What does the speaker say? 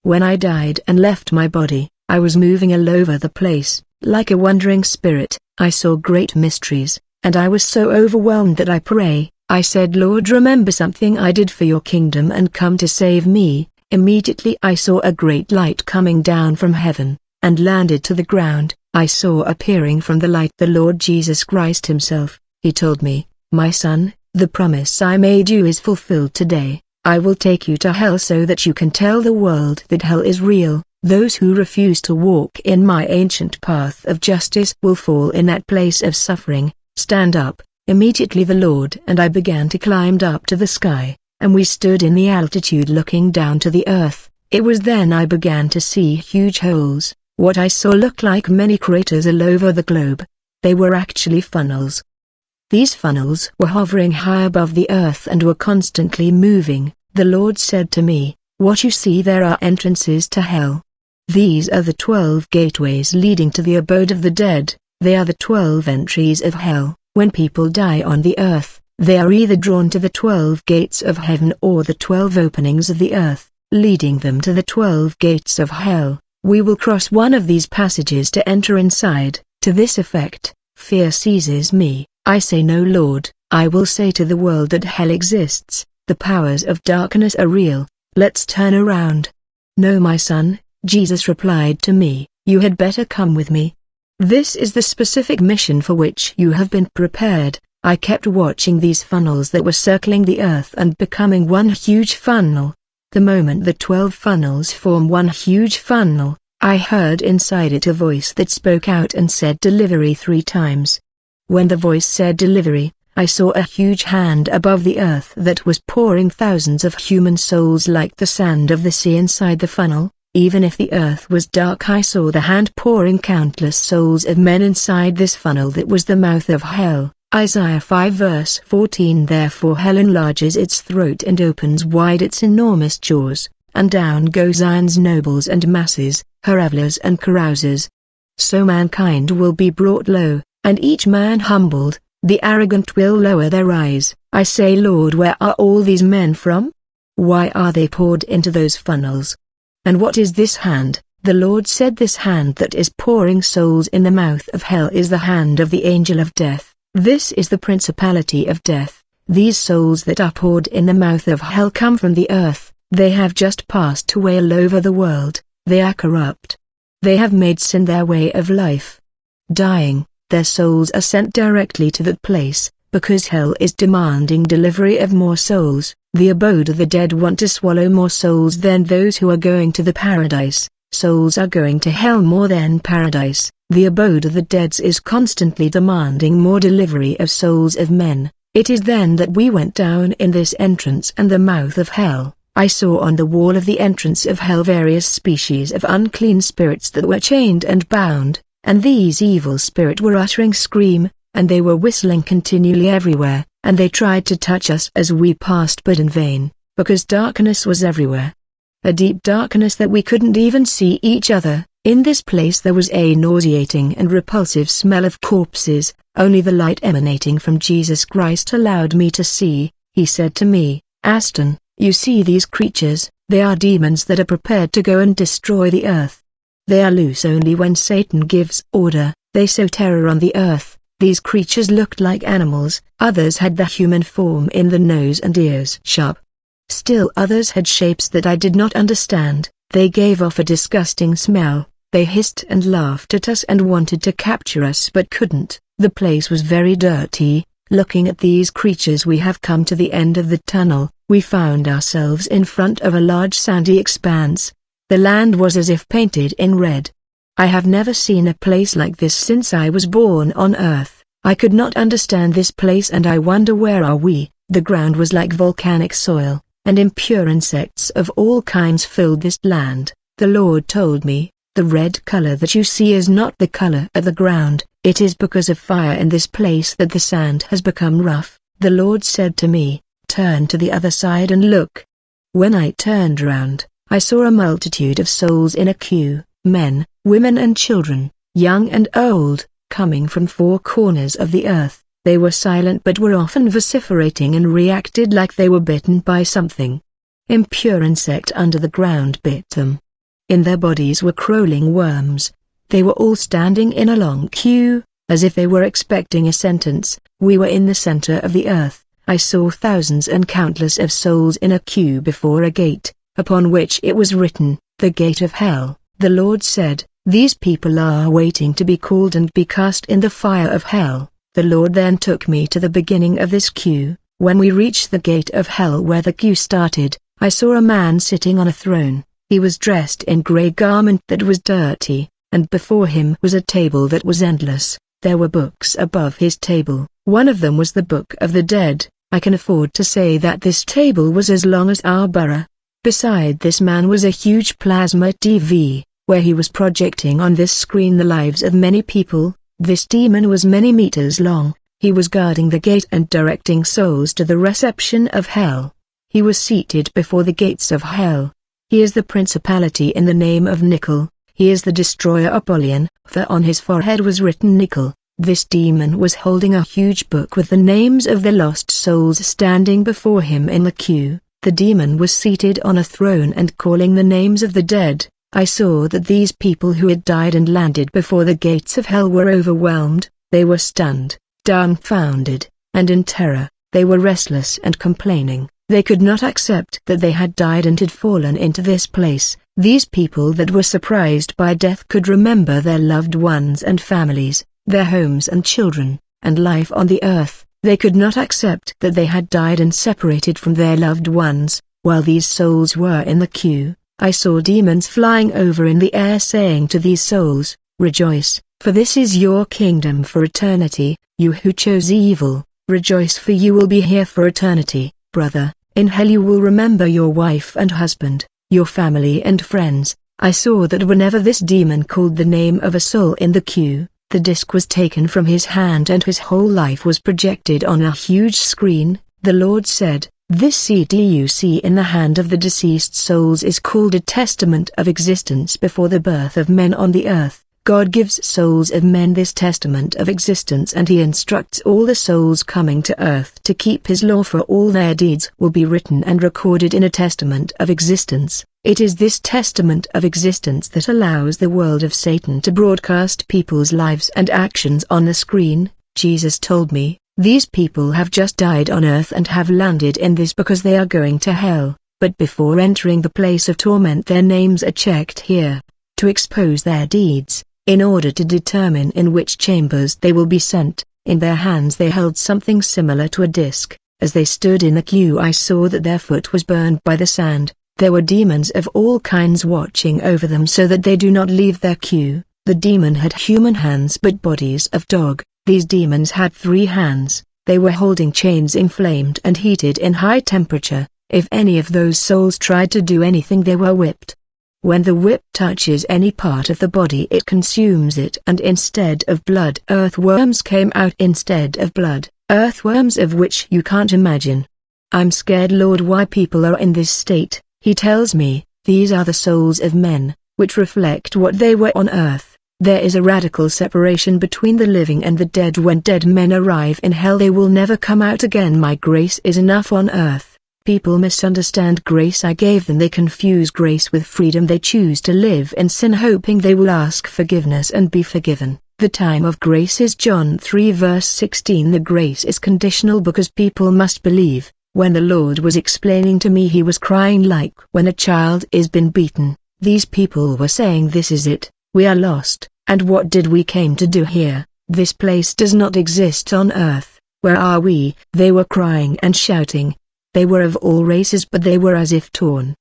When I died and left my body, I was moving all over the place, like a wandering spirit. I saw great mysteries, and I was so overwhelmed that I said, Lord, remember something I did for your kingdom and come to save me. Immediately I saw a great light coming down from heaven, and landed to the ground. I saw appearing from the light the Lord Jesus Christ himself. He told me, my son, the promise I made you is fulfilled today. I will take you to hell so that you can tell the world that hell is real. Those who refuse to walk in my ancient path of justice will fall in that place of suffering. Stand up. Immediately the Lord and I began to climb up to the sky, and we stood in the altitude looking down to the earth. It was then I began to see huge holes. What I saw looked like many craters all over the globe. They were actually funnels. These funnels were hovering high above the earth and were constantly moving. The Lord said to me, what you see there are entrances to hell. These are the 12 gateways leading to the abode of the dead. They are the 12 entries of hell. When people die on the earth, they are either drawn to the 12 gates of heaven or the 12 openings of the earth, leading them to the 12 gates of hell. We will cross one of these passages to enter inside. To this effect, fear seizes me. I say, no, Lord. I will say to the world that hell exists. The powers of darkness are real. Let's turn around. No, my son, Jesus replied to me, you had better come with me. This is the specific mission for which you have been prepared. I kept watching these funnels that were circling the earth and becoming one huge funnel. The moment the 12 funnels form one huge funnel, I heard inside it a voice that spoke out and said delivery 3 times. When the voice said delivery, I saw a huge hand above the earth that was pouring thousands of human souls like the sand of the sea inside the funnel. Even if the earth was dark, I saw the hand pouring countless souls of men inside this funnel that was the mouth of hell. Isaiah 5 verse 14. Therefore hell enlarges its throat and opens wide its enormous jaws, and down go Zion's nobles and masses, her revelers and carousers. So mankind will be brought low, and each man humbled. The arrogant will lower their eyes. I say, Lord, where are all these men from? Why are they poured into those funnels? And what is this hand? The Lord said, this hand that is pouring souls in the mouth of hell is the hand of the angel of death. This is the principality of death. These souls that are poured in the mouth of hell come from the earth. They have just passed away all over the world. They are corrupt. They have made sin their way of life. Dying, their souls are sent directly to that place, because hell is demanding delivery of more souls. The abode of the dead want to swallow more souls than those who are going to the paradise. Souls are going to hell more than paradise. The abode of the dead is constantly demanding more delivery of souls of men. It is then that we went down in this entrance and the mouth of hell. I saw on the wall of the entrance of hell various species of unclean spirits that were chained and bound, and these evil spirits were uttering scream, and they were whistling continually everywhere, and they tried to touch us as we passed, but in vain, because darkness was everywhere. A deep darkness that we couldn't even see each other. In this place there was a nauseating and repulsive smell of corpses. Only the light emanating from Jesus Christ allowed me to see. He said to me, Aston, you see these creatures, they are demons that are prepared to go and destroy the earth. They are loose only when Satan gives order. They sow terror on the earth. These creatures looked like animals. Others had the human form in the nose and ears sharp. Still others had shapes that I did not understand. They gave off a disgusting smell. They hissed and laughed at us and wanted to capture us but couldn't. The place was very dirty. Looking at these creatures, we have come to the end of the tunnel. We found ourselves in front of a large sandy expanse. The land was as if painted in red. I have never seen a place like this since I was born on earth. I could not understand this place and I wonder, where are we? The ground was like volcanic soil, and impure insects of all kinds filled this land. The Lord told me, the red color that you see is not the color of the ground. It is because of fire in this place that the sand has become rough. The Lord said to me, turn to the other side and look. When I turned round, I saw a multitude of souls in a queue, men, women and children, young and old, coming from 4 corners of the earth. They were silent but were often vociferating and reacted like they were bitten by something. Impure insect under the ground bit them. In their bodies were crawling worms. They were all standing in a long queue, as if they were expecting a sentence. We were in the center of the earth. I saw thousands and countless of souls in a queue before a gate, upon which it was written, "The Gate of Hell." The Lord said, "These people are waiting to be called and be cast in the fire of hell." The Lord then took me to the beginning of this queue. When we reached the gate of hell where the queue started, I saw a man sitting on a throne. He was dressed in grey garment that was dirty, and before him was a table that was endless. There were books above his table. One of them was the Book of the Dead. I can afford to say that this table was as long as our borough. Beside this man was a huge plasma TV, where he was projecting on this screen the lives of many people. This demon was many meters long. He was guarding the gate and directing souls to the reception of hell. He was seated before the gates of hell. He is the principality in the name of Nickel. He is the destroyer Apollyon, for on his forehead was written Nickel. This demon was holding a huge book with the names of the lost souls standing before him in the queue. The demon was seated on a throne and calling the names of the dead. I saw that these people who had died and landed before the gates of hell were overwhelmed. They were stunned, dumbfounded, and in terror. They were restless and complaining. They could not accept that they had died and had fallen into this place. These people that were surprised by death could remember their loved ones and families, their homes and children, and life on the earth. They could not accept that they had died and separated from their loved ones. While these souls were in the queue, I saw demons flying over in the air saying to these souls, "Rejoice, for this is your kingdom for eternity, you who chose evil, rejoice for you will be here for eternity." Brother, in hell you will remember your wife and husband, your family and friends. I saw that whenever this demon called the name of a soul in the queue, the disc was taken from his hand and his whole life was projected on a huge screen. The Lord said, "This CD you see in the hand of the deceased souls is called a testament of existence before the birth of men on the earth." God gives souls of men this testament of existence and he instructs all the souls coming to earth to keep his law, for all their deeds will be written and recorded in a testament of existence. It is this testament of existence that allows the world of Satan to broadcast people's lives and actions on the screen. Jesus told me, "These people have just died on earth and have landed in this because they are going to hell, but before entering the place of torment their names are checked here, to expose their deeds, in order to determine in which chambers they will be sent." In their hands they held something similar to a disc. As they stood in the queue I saw that their foot was burned by the sand. There were demons of all kinds watching over them so that they do not leave their queue. The demon had human hands but bodies of dog. These demons had 3 hands. They were holding chains inflamed and heated in high temperature. If any of those souls tried to do anything they were whipped. When the whip touches any part of the body it consumes it, and instead of blood earthworms came out instead of blood, earthworms of which you can't imagine. I'm scared, Lord, why people are in this state. He tells me, these are the souls of men, which reflect what they were on earth. There is a radical separation between the living and the dead. When dead men arrive in hell they will never come out again. My grace is enough on earth. People misunderstand grace I gave them. They confuse grace with freedom. They choose to live in sin hoping they will ask forgiveness and be forgiven. The time of grace is John 3 verse 16. The grace is conditional because people must believe. When the Lord was explaining to me he was crying like when a child is been beaten. These people were saying, "This is it, we are lost, and what did we came to do here? This place does not exist on earth, where are we?" They were crying and shouting. They were of all races but they were as if torn.